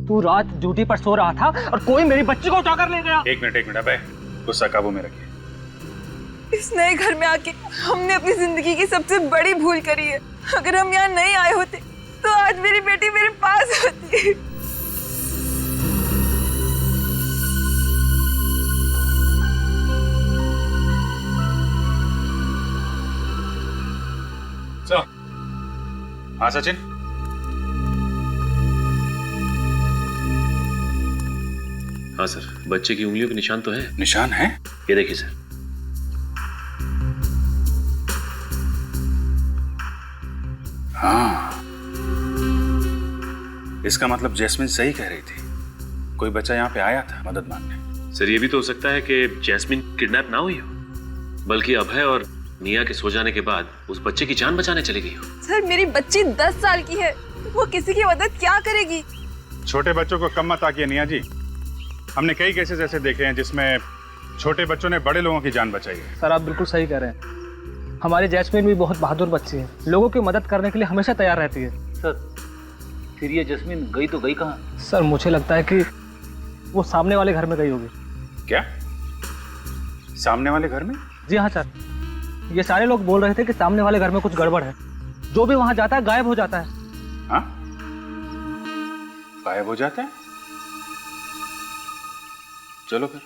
Speaker 8: तू रात ड्यूटी पर सो रहा था और कोई मेरी बच्ची को उठा कर ले गया।
Speaker 16: एक मिनट अबे, गुस्सा काबू में रखिए।
Speaker 4: इस नए घर में आके हमने अपनी जिंदगी की सबसे बड़ी भूल करी है। अगर हम यहाँ नहीं आए होते तो आज मेरी बेटी मेरे पास होती।
Speaker 16: हाँ सचिन,
Speaker 11: हाँ सर, बच्चे की उंगलियों के निशान तो है।
Speaker 16: निशान है?
Speaker 11: ये देखिए सर।
Speaker 2: हाँ, इसका मतलब जैस्मिन सही कह रही थी, कोई बच्चा यहाँ पे आया था मदद मांगने।
Speaker 11: सर ये भी तो हो सकता है कि जैस्मिन किडनैप ना हुई हो, बल्कि अभय और निया के सो जाने के बाद उस बच्चे की जान बचाने चली गई हो।
Speaker 4: सर मेरी बच्ची 10 साल की है, वो किसी की मदद क्या करेगी?
Speaker 16: छोटे बच्चों को कम मत आकिए निया जी। हमने कई केसेस ऐसे देखे हैं जिसमें छोटे बच्चों ने बड़े लोगों की जान बचाई है।
Speaker 20: सर आप बिल्कुल सही कह रहे हैं। हमारी जैस्मिन भी बहुत बहादुर बच्ची है, लोगों की मदद करने के लिए हमेशा तैयार रहती है।
Speaker 21: सर फिर ये जैस्मिन गई तो गई कहाँ?
Speaker 20: सर मुझे लगता है कि वो सामने वाले घर में गई होगी।
Speaker 2: क्या? सामने वाले घर में?
Speaker 20: जी हाँ सर, ये सारे लोग बोल रहे थे कि सामने वाले घर में कुछ गड़बड़ है। जो भी वहां जाता है गायब हो जाता है।
Speaker 2: हाँ? गायब हो जाता है? चलो फिर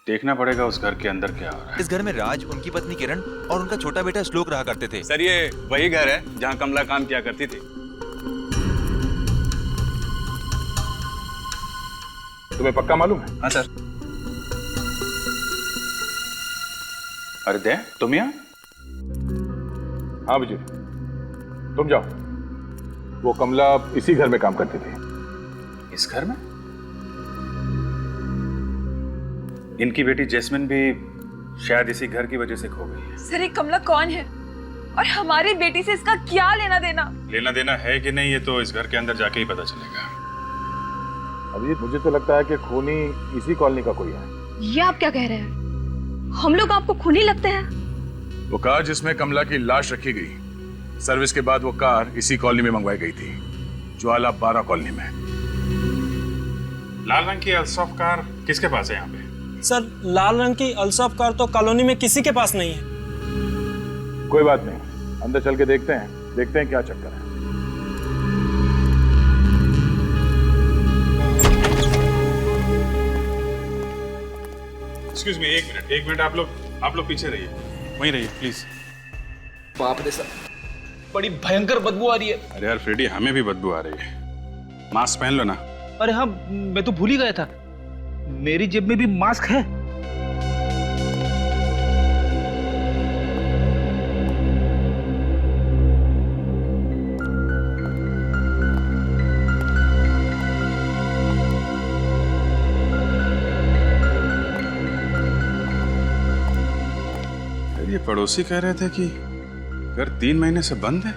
Speaker 2: देखना पड़ेगा उस घर के अंदर क्या हो रहा है।
Speaker 22: इस घर में राज, उनकी पत्नी किरण और उनका छोटा बेटा श्लोक रहा करते थे।
Speaker 2: सर ये वही घर है जहाँ कमला काम किया करती थी।
Speaker 16: तुम्हें पक्का मालूम है?
Speaker 2: हाँ सर। अरे दे तुम यहाँ?
Speaker 16: हाँ विजय, तुम जाओ। वो कमला इसी घर में काम करती थी।
Speaker 2: इस घर में? इनकी बेटी जैस्मिन भी शायद इसी घर की वजह से खो गई है।
Speaker 4: सर ये कमला कौन है और हमारी बेटी से इसका क्या लेना देना?
Speaker 2: लेना देना है कि नहीं ये तो इस घर के अंदर जाके ही पता चलेगा।
Speaker 16: अभी मुझे तो लगता है कि खूनी इसी कॉलोनी का कोई है।
Speaker 9: ये आप क्या कह रहे हैं? हम लोग आपको खूनी लगते हैं?
Speaker 2: वो कार जिसमें कमला की लाश रखी गई, सर्विस के बाद वो कार इसी कॉलोनी में मंगवाई गई थी, ज्वाला 12 कॉलोनी में।
Speaker 16: लाल रंग की अल्सॉफ कार किसके पास है यहाँ पे?
Speaker 3: सर लाल रंग की अल्सॉफ कार तो कॉलोनी में किसी के पास नहीं है।
Speaker 16: कोई बात नहीं, अंदर चल के देखते हैं क्या चक्कर है।
Speaker 2: एक्सक्यूज मी, एक मिनट आप लोग पीछे रहिए, वहीं रहिए प्लीज।
Speaker 21: बाप रे सर, बड़ी भयंकर बदबू आ रही है।
Speaker 2: अरे यार फ्रेडी, हमें भी बदबू आ रही है। मास्क पहन लो ना।
Speaker 21: अरे हाँ, मैं तो भूल ही गया था, मेरी जेब में भी मास्क है।
Speaker 2: ये पड़ोसी कह रहे थे कि घर 3 महीने से बंद है।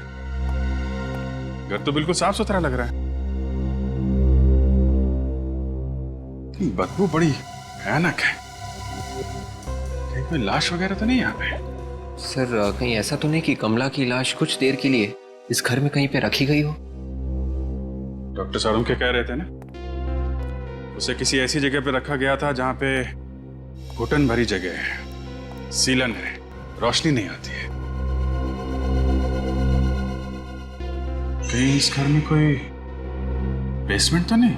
Speaker 2: घर तो बिल्कुल साफ सुथरा लग रहा है, बदबू बड़ी भयानक है। कहीं कोई लाश वगैरह तो नहीं यहाँ पे?
Speaker 15: सर कहीं ऐसा तो नहीं कि कमला की लाश कुछ देर के लिए इस घर में कहीं पे रखी गई हो?
Speaker 2: डॉक्टर सारुण के कह रहे थे ना, उसे किसी ऐसी जगह पे रखा गया था जहां पे घुटन भरी जगह है, सीलन है, रोशनी नहीं आती है। कहीं इस घर में कोई बेसमेंट तो नहीं?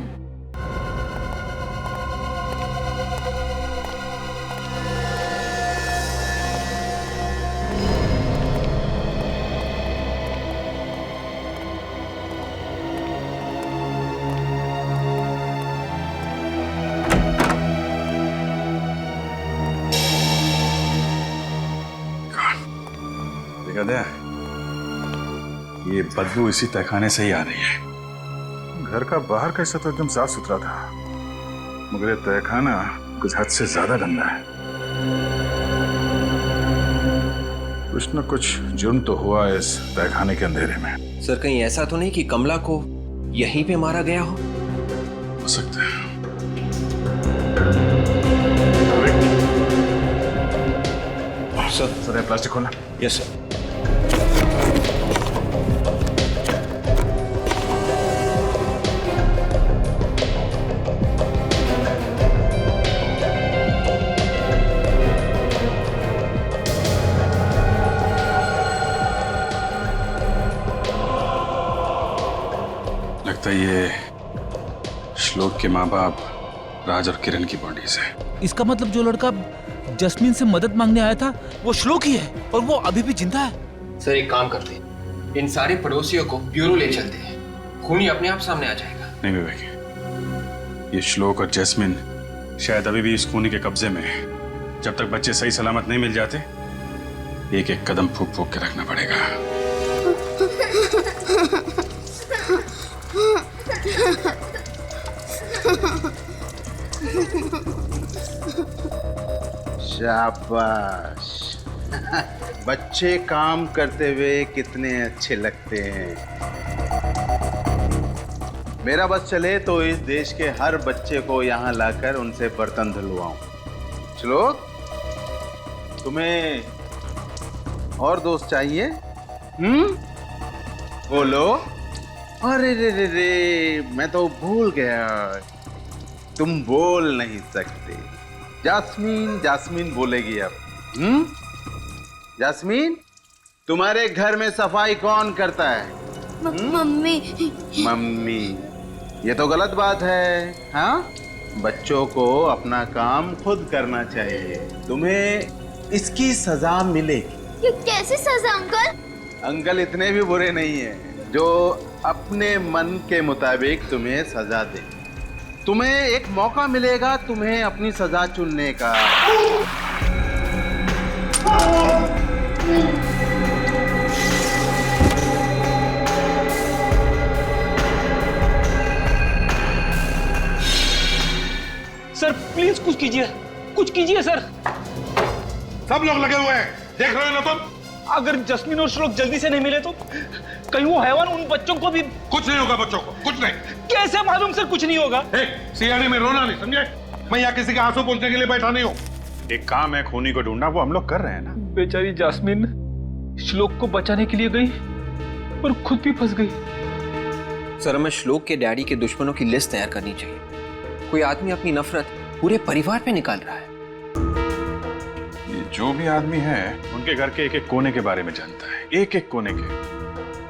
Speaker 2: ये बदबू इसी तहखाने से ही आ रही है। घर का बाहर का हिस्सा तो एकदम साफ सुथरा था, मगर ये तहखाना कुछ हद से ज्यादा गंदा है। कुछ न कुछ जुर्म तो हुआ इस तहखाने के अंधेरे में।
Speaker 15: सर कहीं ऐसा तो नहीं कि कमला को यहीं पे मारा गया
Speaker 2: हो सकता है। सर प्लास्टिक खोलना।
Speaker 21: Yes sir.
Speaker 2: लगता है ये श्लोक के माँ बाप राज और किरण की बॉडीज है।
Speaker 21: इसका मतलब जो लड़का जस्मीन से मदद मांगने आया था वो श्लोक ही है और वो अभी भी जिंदा है।
Speaker 15: सर एक काम करते हैं, इन सारे पड़ोसियों को ब्यूरो ले चलते हैं, खूनी अपने आप सामने आ जाएगा।
Speaker 2: नहीं विवेक, ये श्लोक और जैस्मिन शायद अभी भी इस खूनी के कब्जे में है। जब तक बच्चे सही सलामत नहीं मिल जाते, एक एक कदम फूक फूक के रखना पड़ेगा।
Speaker 19: शाबाश। बच्चे काम करते हुए कितने अच्छे लगते हैं। मेरा बस चले तो इस देश के हर बच्चे को यहाँ लाकर उनसे बर्तन धुलवाऊं। श्लोक, तुम्हें और दोस्त चाहिए? बोलो। अरे रे रे रे, मैं तो भूल गया, तुम बोल नहीं सकते। जास्मीन, जास्मीन बोलेगी अब। जास्मीन, तुम्हारे घर में सफाई कौन करता है?
Speaker 5: मम्मी।
Speaker 19: मम्मी, ये तो गलत बात है। हाँ, बच्चों को अपना काम खुद करना चाहिए। तुम्हें इसकी सजा मिलेगी।
Speaker 5: ये कैसी सजा अंकल?
Speaker 19: अंकल इतने भी बुरे नहीं हैं जो अपने मन के मुताबिक तुम्हें सजा दे। तुम्हें एक मौका मिलेगा तुम्हें अपनी सजा चुनने का।
Speaker 21: सर प्लीज कुछ कीजिए, कुछ कीजिए सर।
Speaker 1: सब लोग लगे हुए हैं, देख रहे हो ना तुम?
Speaker 21: अगर जस्मीन और श्लोक जल्दी से नहीं मिले तो कहीं वो हैवान उन बच्चों को भी।
Speaker 1: कुछ नहीं होगा बच्चों को, कुछ नहीं।
Speaker 21: कैसे मालूम सर कुछ नहीं होगा?
Speaker 1: सियाने में रोना नहीं, समझे? मैं यहाँ किसी के आंसू पोंछने के लिए बैठा नहीं हूँ।
Speaker 16: एक काम है खूनी को ढूंढना, वो हम लोग कर रहे हैं ना।
Speaker 21: बेचारी जास्मीन श्लोक को बचाने के लिए गई पर खुद भी फंस गई।
Speaker 15: सर, हमें श्लोक के डैडी के दुश्मनों की लिस्ट तैयार करनी चाहिए। कोई आदमी अपनी नफरत पूरे परिवार पे निकाल रहा है।
Speaker 16: ये जो भी आदमी है उनके घर के एक एक कोने के बारे में जानता है, एक एक कोने के।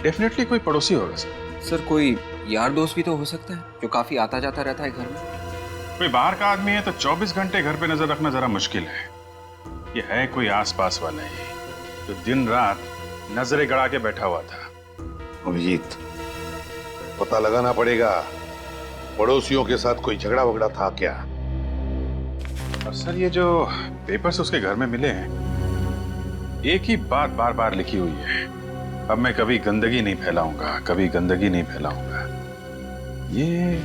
Speaker 16: डेफिनेटली कोई पड़ोसी होगा सर।
Speaker 15: सर, कोई यार दोस्त भी तो हो सकता है जो काफी आता जाता रहता है घर में।
Speaker 16: कोई बाहर का आदमी है तो 24 घंटे घर पे नजर रखना जरा मुश्किल है। ये है कोई आसपास वाला ही जो दिन रात नजरें गड़ा के बैठा हुआ था।
Speaker 1: अभिजीत, पता लगाना पड़ेगा पड़ोसियों के साथ कोई झगड़ा वगड़ा था क्या?
Speaker 16: और सर, ये जो पेपर्स उसके घर में मिले हैं, एक ही बात बार बार लिखी हुई है, अब मैं कभी गंदगी नहीं फैलाऊंगा, कभी गंदगी नहीं फैलाऊंगा। ये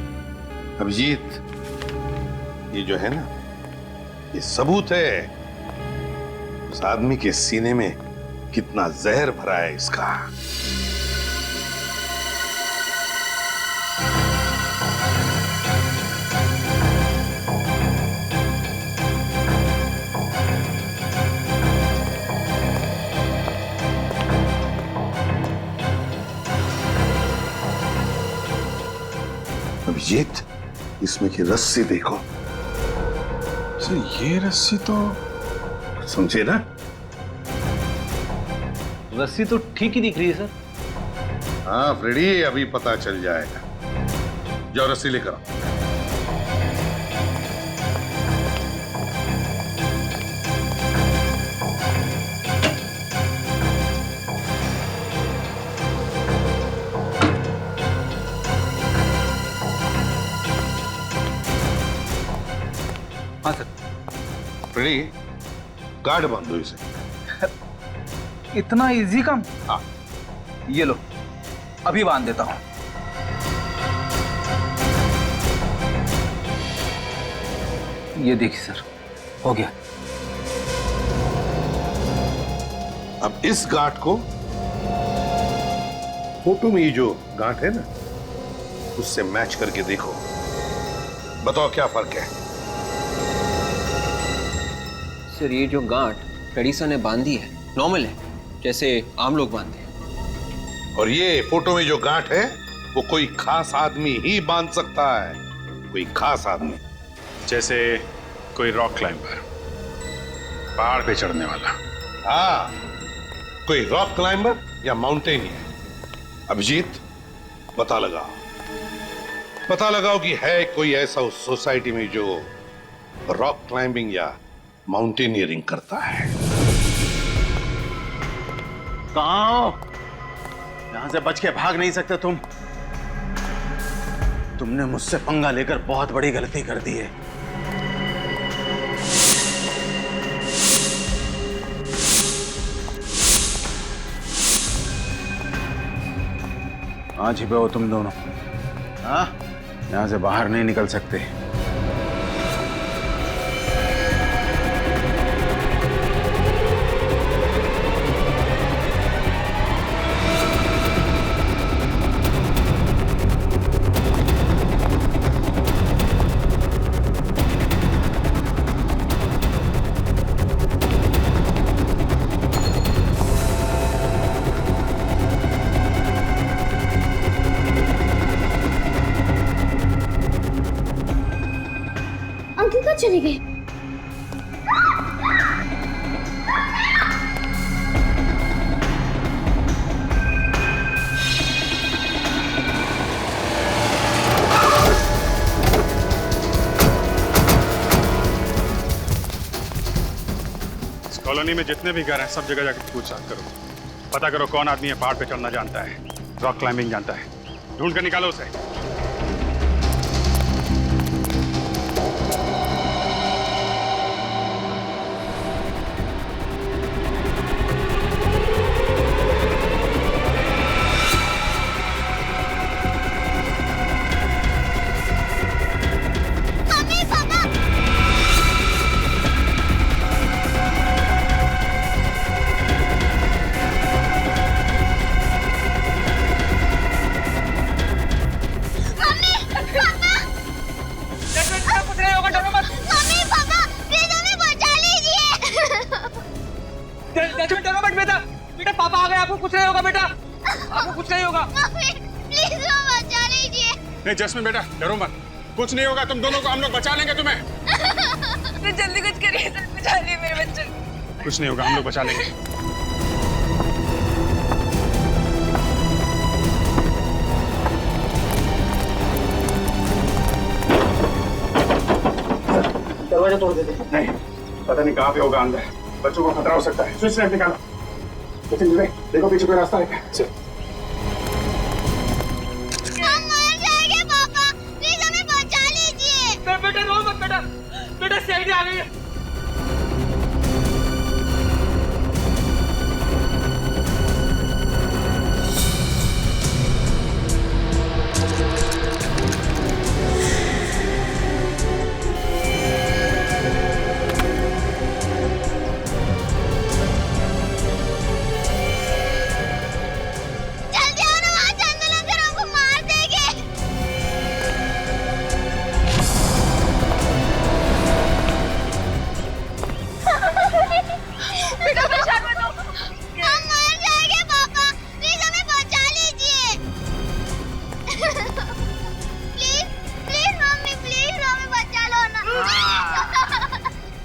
Speaker 1: अभिजीत, ये जो है ना, ये सबूत है उस आदमी के सीने में कितना जहर भरा है इसका। अभिजीत, इसमें की रस्सी देखो।
Speaker 16: सर, ये रस्सी तो
Speaker 1: समझे ना?
Speaker 21: रस्सी तो ठीक ही दिख रही है सर।
Speaker 1: हाँ फ्रेडी, अभी पता चल जाएगा। जाओ रस्सी लेकर आओ।
Speaker 21: हाँ सर।
Speaker 1: फ्रेडी, गार्ड बांधो इसे।
Speaker 21: इतना इजी काम?
Speaker 1: हाँ।
Speaker 21: ये लो, अभी बांध देता हूं। ये देखिए सर, हो गया।
Speaker 1: अब इस गांठ को फोटो में ये जो गांठ है ना, उससे मैच करके देखो। बताओ क्या फर्क है?
Speaker 15: सर, ये जो गांठ फ्रेडी सर ने बांधी है नॉर्मल है, जैसे आम लोग बांधते हैं।
Speaker 1: और ये फोटो में जो गांठ है वो कोई खास आदमी ही बांध सकता है। कोई खास आदमी,
Speaker 16: जैसे कोई रॉक क्लाइंबर, पहाड़ पे चढ़ने वाला।
Speaker 1: हाँ, कोई रॉक क्लाइंबर या माउंटेनियर। अभिजीत, पता लगाओ कि है कोई ऐसा उस सोसाइटी में जो रॉक क्लाइंबिंग या माउंटेनियरिंग करता है।
Speaker 19: कहां हो? यहां से बच के भाग नहीं सकते तुम। तुमने मुझसे पंगा लेकर बहुत बड़ी गलती कर दी है।
Speaker 16: आज ही पे हो तुम दोनों। हाँ, यहाँ से बाहर नहीं निकल सकते।
Speaker 5: अंकल कहाँ चले गए?
Speaker 16: इस कॉलोनी में जितने भी घर हैं सब जगह जाकर पूछताछ करो। पता करो कौन आदमी है पहाड़ पे चढ़ना जानता है, रॉक क्लाइंबिंग जानता है। ढूंढ कर निकालो उसे।
Speaker 8: डरो मत बेटा, बेटा पापा आ गए, आपको कुछ नहीं होगा बेटा, आपको कुछ नहीं होगा।
Speaker 5: प्लीज बचा लीजिए।
Speaker 16: नहीं जैस्मिन बेटा डरो मत, कुछ नहीं होगा, तुम दोनों को हम लोग बचा लेंगे तुम्हें।
Speaker 4: तो जल्दी कुछ करिए सर, बचा लिए मेरे बच्चे।
Speaker 16: कुछ नहीं होगा, हम लोग बचा लेंगे।
Speaker 8: दरवाजा तोड़ देते।
Speaker 16: नहीं, पता नहीं कहाँ पे होगा अंदर, बच्चों को खतरा हो सकता है। स्विच लाइट निकालो। देखो पीछे कोई रास्ता है क्या?
Speaker 5: हम मर जाएंगे पापा, प्लीज हमें बचा लीजिए।
Speaker 8: बेटा रो मत बेटा, बेटा सैलरी आ गई है।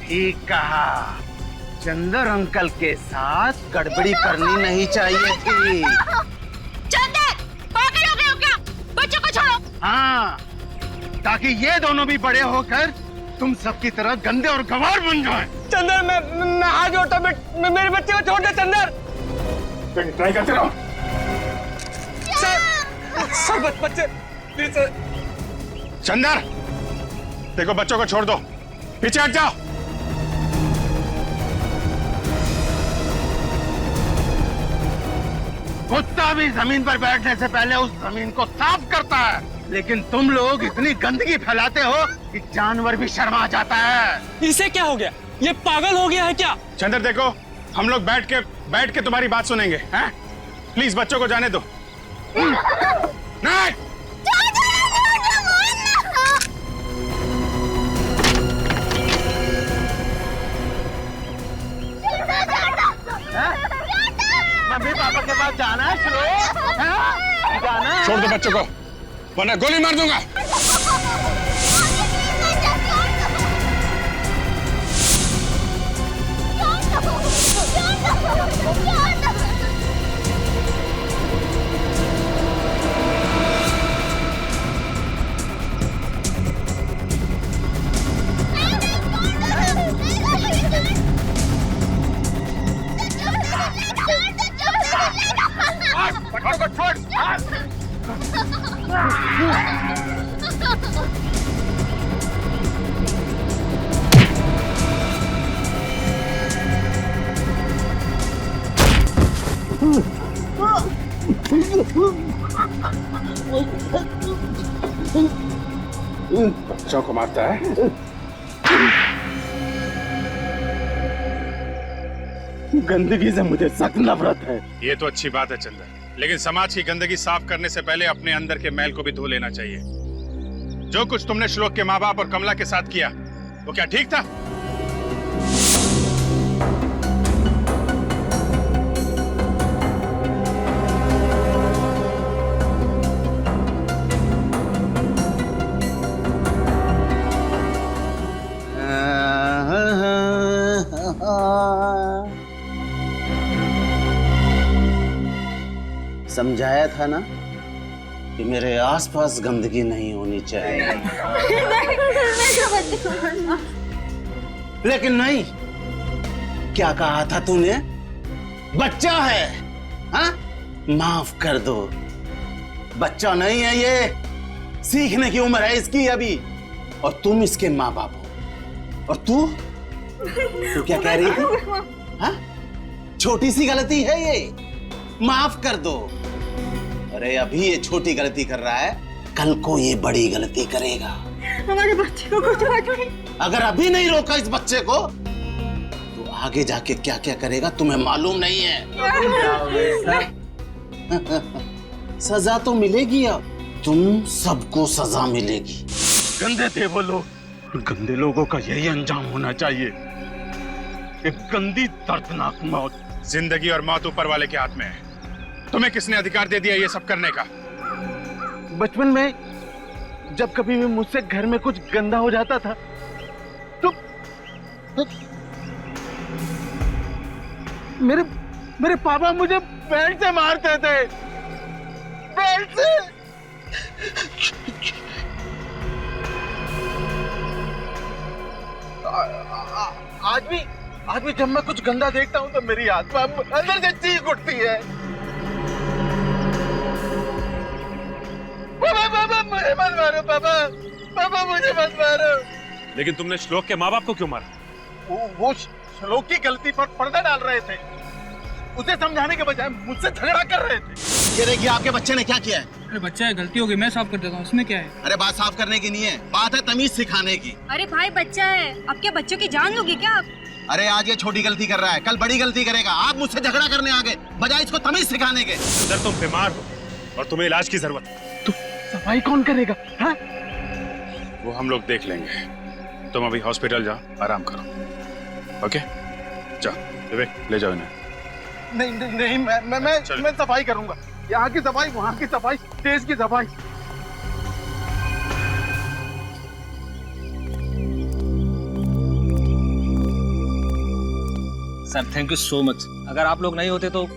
Speaker 19: ठीक कहा, चंदर अंकल के साथ गड़बड़ी करनी नहीं चाहिए थी।
Speaker 5: चंदर, पागल हो गए हो क्या? बच्चों को छोड़ो।
Speaker 19: हाँ, ताकि ये दोनों भी बड़े होकर तुम सबकी तरह गंदे और गंवार बन जाएं।
Speaker 8: चंदर मैं हाथ जोड़ता हूं, मेरे बच्चे को छोड़ दे चंदर।
Speaker 16: ट्राई करते रहो।
Speaker 8: सर बच्चे प्लीज सर।
Speaker 16: चंदर देखो, बच्चों को छोड़ दो, पीछे हट जाओ।
Speaker 19: कुत्ता भी जमीन पर बैठने से पहले उस जमीन को साफ करता है, लेकिन तुम लोग इतनी गंदगी फैलाते हो कि जानवर भी शर्मा जाता है।
Speaker 3: इसे क्या हो गया? ये पागल हो गया है क्या?
Speaker 16: चंदर देखो, हम लोग बैठ के तुम्हारी बात सुनेंगे। हैं? प्लीज बच्चों को जाने दो। नहीं।
Speaker 19: मम्मी पापा के पास जाना है श्लोक, जाना है।
Speaker 16: छोड़ दो बच्चों को, वरना गोली मार दूंगा।
Speaker 19: बच्चों को मारता है।
Speaker 13: गंदगी से मुझे सख्त नफरत है।
Speaker 16: ये तो अच्छी बात है चंदर, लेकिन समाज की गंदगी साफ करने से पहले अपने अंदर के मैल को भी धो लेना चाहिए। जो कुछ तुमने श्लोक के माँ बाप और कमला के साथ किया वो क्या ठीक था?
Speaker 19: समझाया था ना कि मेरे आसपास गंदगी नहीं होनी चाहिए। लेकिन नहीं, क्या कहा था तूने? बच्चा है, हाँ? माफ कर दो, बच्चा नहीं है ये, सीखने की उम्र है इसकी अभी, और तुम इसके माँ बाप हो। और तू क्या कह रही थी? हाँ? छोटी सी गलती है ये, माफ कर दो। अरे अभी ये छोटी गलती कर रहा है, कल को ये बड़ी गलती करेगा।
Speaker 18: हमारे बच्चे को कुछ नहीं।
Speaker 19: अगर अभी नहीं रोका इस बच्चे को तो आगे जाके क्या क्या करेगा तुम्हें मालूम नहीं है। सजा तो मिलेगी, अब तुम सबको सजा मिलेगी।
Speaker 13: गंदे थे वो लोग, गंदे लोगों का यही अंजाम होना चाहिए, एक गंदी दर्दनाक मौत।
Speaker 16: जिंदगी और मौत ऊपर वाले के हाथ में है। तुम्हें किसने अधिकार दे दिया ये सब करने का?
Speaker 13: बचपन में जब कभी भी मुझसे घर में कुछ गंदा हो जाता था तो मेरे पापा मुझे बेल्ट से मारते थे, बेल्ट से। आज भी जब मैं कुछ गंदा देखता हूँ तो मेरी आत्मा अंदर से चीख उठती है। पापा मुझे मत मारो, पापा मुझे मत मारो।
Speaker 11: लेकिन तुमने श्लोक के माँ बाप को क्यों मारा?
Speaker 13: वो श्लोक की गलती पर पर्दा डाल रहे थे, उसे समझाने के बजाय मुझसे झगड़ा कर रहे थे।
Speaker 19: ये देखिए आपके बच्चे ने क्या किया है।
Speaker 20: अरे बच्चा है, गलती हो गई, मैं साफ कर देता हूँ, उसमें क्या है?
Speaker 19: अरे बात साफ करने की नहीं है, बात है तमीज सिखाने की।
Speaker 14: अरे भाई बच्चा है, अब क्या बच्चों की जान लोगे क्या आप?
Speaker 19: अरे आज ये छोटी गलती कर रहा है, कल बड़ी गलती करेगा। आप मुझसे झगड़ा करने आ गए बजाय इसको तमीज सिखाने के।
Speaker 11: सर तुम बीमार हो और तुम्हें इलाज की जरूरत है।
Speaker 13: सफाई कौन करेगा? हाँ?
Speaker 16: वो हम लोग देख लेंगे, तुम अभी हॉस्पिटल जाओ, आराम करो। ओके जाओ विवेक, ले जाओ इन्हें।
Speaker 13: नहीं, मैं सफाई करूंगा। यहाँ की सफाई, वहाँ की सफाई, देश की सफाई।
Speaker 20: Sir thank you so much. अगर आप लोग नहीं होते तो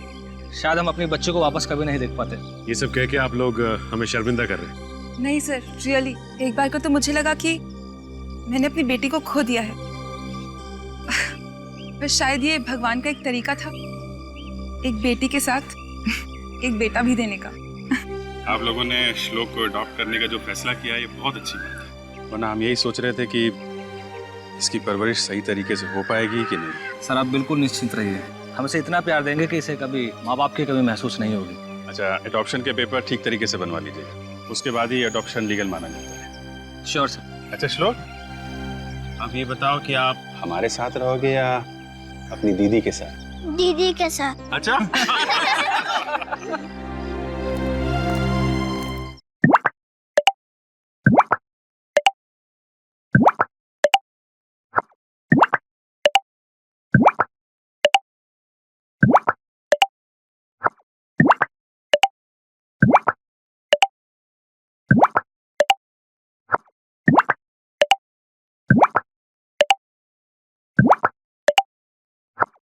Speaker 20: शायद हम अपने बच्चे को वापस कभी नहीं देख पाते।
Speaker 11: ये सब कह के आप लोग हमें शर्मिंदा कर रहे हैं।
Speaker 4: नहीं सर, रियली एक बार को तो मुझे लगा कि मैंने अपनी बेटी को खो दिया है। बस शायद ये भगवान का एक तरीका था, एक बेटी के साथ एक बेटा भी देने का।
Speaker 16: आप लोगों ने श्लोक को अडॉप्ट करने का जो फैसला किया ये बहुत अच्छी बात है, वरना हम यही सोच रहे थे कि इसकी परवरिश सही तरीके से हो पाएगी कि नहीं।
Speaker 20: सर आप बिल्कुल निश्चिंत रहिए, हम इसे इतना प्यार देंगे कि इसे कभी माँ बाप की कभी महसूस नहीं होगी।
Speaker 16: अच्छा, अडॉप्शन के पेपर ठीक तरीके से बनवा लीजिएगा, उसके बाद ही अडॉप्शन लीगल माना जाता है।
Speaker 20: Sure sir.
Speaker 16: अच्छा श्लोक, अब ये बताओ कि आप हमारे साथ रहोगे या अपनी दीदी के साथ?
Speaker 5: दीदी के साथ।
Speaker 16: अच्छा